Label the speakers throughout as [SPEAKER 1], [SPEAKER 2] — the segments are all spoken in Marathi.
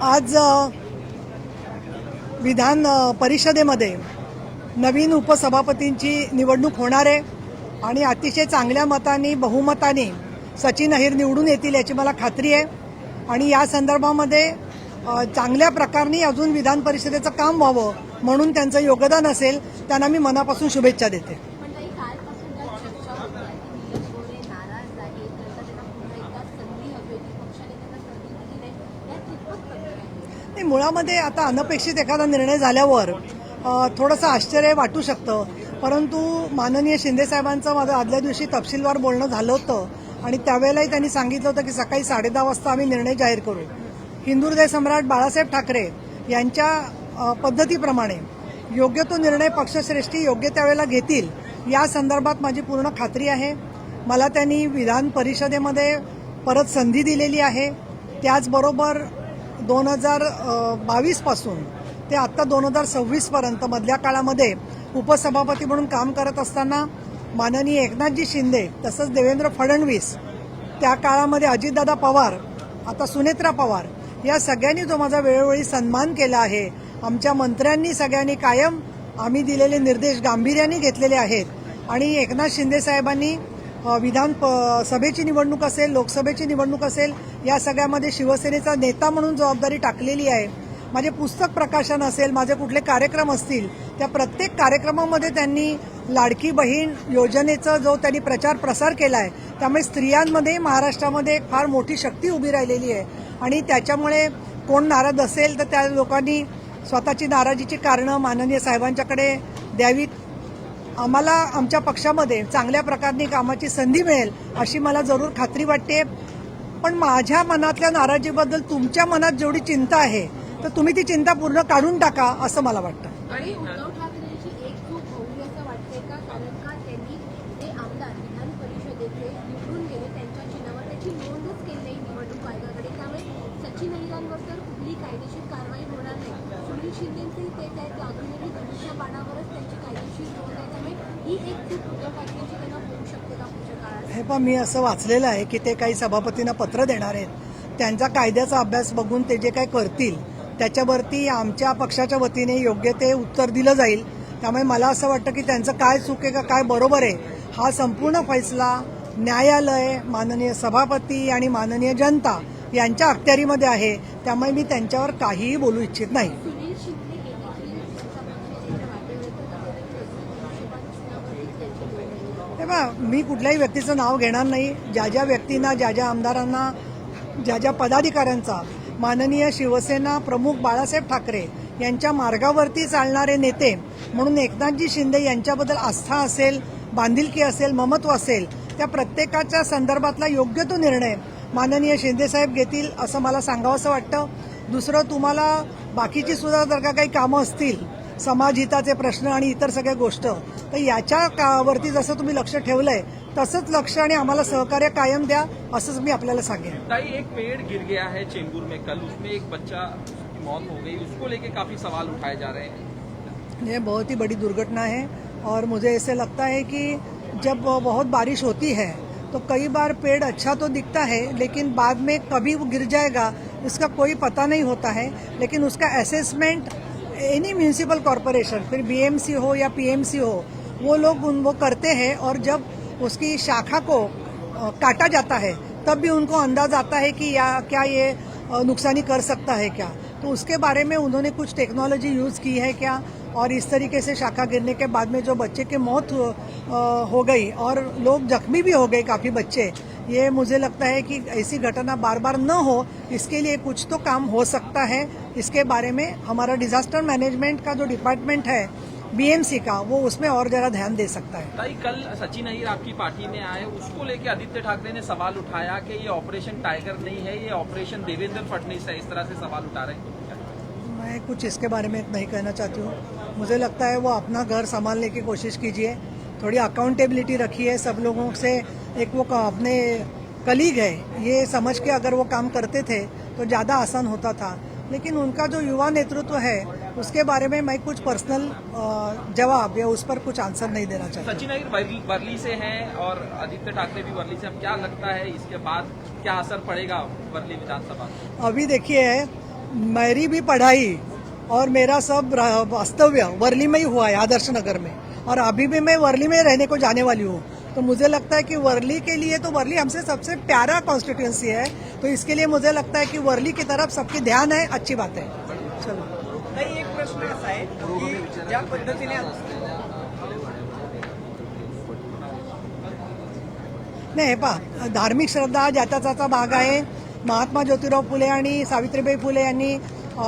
[SPEAKER 1] आज विधान परिषदेमध्ये नवीन उपसभापतींची निवडणूक होणार आहे आणि अतिशय चांगल्या मताने बहुमताने सचिन अहिर निवडून येतील याची मला खात्री आहे आणि या संदर्भामध्ये चांगल्या प्रकारे अजून विधान परिषदेचं काम व्हावं म्हणून त्यांचं योगदान असेल. त्यांना मी मनापासून शुभेच्छा देते. मुळामध्ये आता अनपेक्षित एखादा निर्णय झाल्यावर थोडंसं आश्चर्य वाटू शकतं, परंतु माननीय शिंदेसाहेबांचं माझं आदल्या दिवशी तपशीलवार बोलणं झालं होतं आणि त्यावेळेलाही त्यांनी सांगितलं होतं की सकाळी 10:30 वाजता आम्ही निर्णय जाहीर करू. हिंदू हृदय सम्राट बाळासाहेब ठाकरे यांच्या पद्धतीप्रमाणे योग्य तो निर्णय पक्षश्रेष्ठी योग्य त्यावेळेला घेतील या संदर्भात माझी पूर्ण खात्री आहे. मला त्यांनी विधान परिषदेमध्ये परत संधी दिलेली आहे. त्याचबरोबर 2022 पासून ते आता 2026 पर्यंत मधल्या काळामध्ये उपसभापती म्हणून काम करत असताना माननीय एकनाथजी शिंदे तसंच देवेंद्र फडणवीस, त्या काळामध्ये अजितदादा पवार, आता सुनेत्रा पवार, या सगळ्यांनी जो माझा वेळोवेळी सन्मान केला आहे. आमच्या मंत्र्यांनी सगळ्यांनी कायम आम्ही दिलेले निर्देश गांभीर्याने घेतलेले आहेत आणि एकनाथ शिंदे साहेबांनी विधान सभेची निवडणूक असेल, लोकसभेची निवडणूक असेल, या सगळ्यामध्ये शिवसेनेचा नेता म्हणून जबाबदारी टाकलेली आहे. माझे पुस्तक प्रकाशन असेल, माझे कुठले कार्यक्रम असतील, त्या प्रत्येक कार्यक्रमामध्ये त्यांनी लाडकी बहीण योजनेचा जो त्यांनी प्रचार प्रसार केला आहे, त्यामुळे स्त्रियांमध्ये महाराष्ट्रामध्ये एक फार मोठी शक्ती उभी राहिलेली आहे आणि त्याच्यामुळे कोण नाराज असेल तर त्या लोकांनी स्वतःची नाराजीची कारणं माननीय साहेबांच्याकडे द्यावीत. आम्हाला आमच्या पक्षामध्ये चांगल्या प्रकारने कामाची संधी मिळेल अशी मला जरूर खात्री वाटते. पण माझ्या मनातल्या नाराजीबद्दल तुमच्या मनात जेवढी चिंता आहे तर तुम्ही ती चिंता पूर्ण काढून टाका असं मला वाटतं.
[SPEAKER 2] आणि उद्धव ठाकरेंची एकजूट होईल असं वाटतंय का? कारण का त्यांनी ते आमदार विधान परिषदेचे निवडून गेले, त्यांच्या चिन्हावर त्याची नोंदच केली नाही निवडणूक आयोगाकडे. त्यामुळे सचिन अहिरांवर तर कुठली कायदेशीर कारवाई होणार नाही. सुनील शिंदेचंही तेच आहे, ते अजूनही धनुष्य बाणावरच त्यांची कायदेशीर नोंद आहे. त्यामुळे ही एकजूट उद्धव ठाकरेंची त्यांना होऊ शकते का पुढच्या काळात?
[SPEAKER 1] हे पण मी असं वाचलेलं आहे की ते काही सभापतींना पत्र देणार आहेत. त्यांचा कायद्याचा अभ्यास बघून ते जे काय करतील त्याच्यावरती आमच्या पक्षाच्या वतीने योग्य ते उत्तर दिलं जाईल. त्यामुळे मला असं वाटतं की त्यांचं काय चूक आहे का काय बरोबर आहे हा संपूर्ण फैसला न्यायालय, माननीय सभापती आणि माननीय जनता यांच्या अखत्यारीमध्ये आहे. त्यामुळे मी त्यांच्यावर काहीही बोलू इच्छित नाही. तेव्हा मी कुठल्याही व्यक्तीचं नाव घेणार नाही. ज्या ज्या व्यक्तींना, ज्या ज्या आमदारांना, ज्या ज्या पदाधिकाऱ्यांचा माननीय शिवसेना प्रमुख बाळासाहेब ठाकरे यांच्या मार्गावरती चालणारे नेते म्हणून एकनाथजी शिंदे यांच्याबद्दल आस्था असेल, बांधिलकी असेल, ममत्व असेल, त्या प्रत्येकाच्या संदर्भातला योग्य तो निर्णय माननीय शिंदेसाहेब घेतील असं मला सांगावंसं वाटतं. दुसरं, तुम्हाला बाकीची सुद्धा जर का काही कामं असतील, समाजहिताचे प्रश्न आणि इतर सगळ्या गोष्ट, तर याच्यावरती जसं तुम्ही लक्ष ठेवलंय तसंच लक्ष आणि आम्हाला सहकार्य कायम द्या असंच मी आपल्याला सांगेन.
[SPEAKER 3] ताई, एक पेड़ गिर गया है चेंबूर में कल, उसमें एक बच्चा की मौत हो गई, उसको लेके काफी सवाल उठाए जा रहे हैं.
[SPEAKER 1] ये बहुत ही बड़ी दुर्घटना है और मुझे ऐसे लगता है कि जब बहुत बारिश होती है तो कई बार पेड़ अच्छा तो दिखता है लेकिन बाद में कभी वो गिर जाएगा इसका कोई पता नहीं होता है. लेकिन उसका असेसमेंट एनी म्यूनिसिपल कॉरपोरेशन, फिर बीएमसी हो या पीएमसी हो, वो लोग वो करते हैं और जब उसकी शाखा को काटा जाता है तब भी उनको अंदाज आता है कि क्या ये नुकसानी कर सकता है क्या. तो उसके बारे में उन्होंने कुछ टेक्नोलॉजी यूज़ की है क्या, और इस तरीके से शाखा गिरने के बाद में जो बच्चे की मौत हो गई और लोग जख्मी भी हो गए काफ़ी बच्चे, ये मुझे लगता है कि ऐसी घटना बार बार न हो इसके लिए कुछ तो काम हो सकता है. इसके बारे में हमारा डिजास्टर मैनेजमेंट का जो डिपार्टमेंट है बीएमसी का, वो उसमें और जरा ध्यान दे सकता है.
[SPEAKER 3] ताई, कल सचिन अहिर आपकी पार्टी में आए, उसको लेके आदित्य ठाकरे ने सवाल उठाया कि ये ऑपरेशन टाइगर नहीं है, ये ऑपरेशन देवेंद्र फडणवीस है, इस तरह से सवाल उठा रहे हैं.
[SPEAKER 1] मैं कुछ इसके बारे में नहीं कहना चाहती हूँ. मुझे लगता है वो अपना घर संभालने की कोशिश कीजिए, थोड़ी अकाउंटेबिलिटी रखिए सब लोगों से. एक वो अपने कलीग है ये समझ के अगर वो काम करते थे तो ज़्यादा आसान होता था. लेकिन उनका जो युवा नेतृत्व है उसके बारे में मैं कुछ पर्सनल जवाब या उस पर कुछ आंसर नहीं देना चाहता.
[SPEAKER 3] सचिन अहिर वर्ली से हैं और आदित्य ठाकरे भी वर्ली से. अब क्या लगता है इसके बाद क्या असर पड़ेगा वर्ली विधानसभा?
[SPEAKER 1] अभी देखिए, मेरी भी पढ़ाई और मेरा सब वास्तव्य वर्ली में ही हुआ है, आदर्श नगर में, और अभी भी मैं वर्ली में रहने को जाने वाली हूँ। तो मुझे लगता है कि वर्ली के लिए तो वर्ली हमसे सबसे प्यारा कॉन्स्टिट्यूएंसी है, तो इसके लिए मुझे लगता है कि वर्ली की तरफ सबकी ध्यान है, अच्छी बात है। चलो
[SPEAKER 4] ताई, एक प्रश्न असा आहे की ज्या पद्धतीने
[SPEAKER 1] नाही, हे पहा, धार्मिक श्रद्धा ज्याचा त्याचा भाग आहे. महात्मा ज्योतिराव फुले आणि सावित्रीबाई फुले यांनी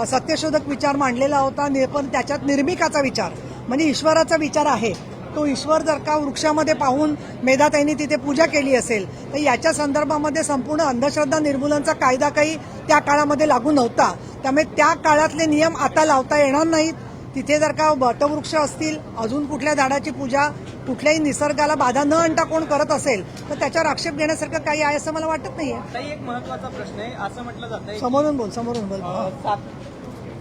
[SPEAKER 1] सत्यशोधक विचार मांडलेला होता, पण त्याच्यात निर्मिकाचा विचार म्हणजे ईश्वराचा विचार आहे. तो ईश्वर जर का वृक्षामध्ये पाहून मेधाताईंनी तिथे पूजा केली असेल तर याच्या संदर्भामध्ये संपूर्ण अंधश्रद्धा निर्मूलनचा कायदा काही त्या काळामध्ये लागू नव्हता. त्यामुळे त्या काळातले नियम आता लावता येणार नाहीत. तिथे जर का वटवृक्ष असतील, अजून कुठल्या झाडाची पूजा कुठल्याही निसर्गाला बाधा न आणता कोण करत असेल तर त्याच्यावर आक्षेप घेण्यासारखं काही आहे असं मला वाटत नाहीये.
[SPEAKER 4] ताई, एक महत्वाचा प्रश्न आहे. असं म्हटलं जातंय
[SPEAKER 1] समोरून बोल.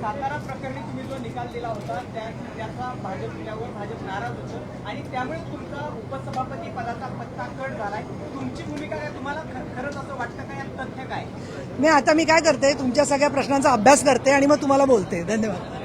[SPEAKER 4] सातारा प्रकरणी तुम्ही जो निकाल दिला होता त्याचा भाजप नाराज होतं आणि त्यामुळे तुमचा उपसभापती पदाचा पत्ता कट झालाय. तुमची भूमिका काय? तुम्हाला खरंच असं वाटतं का? यात तथ्य काय?
[SPEAKER 1] आता मी काय करते, तुमच्या सगळ्या प्रश्नांचा अभ्यास करते आणि मग तुम्हाला बोलते. धन्यवाद.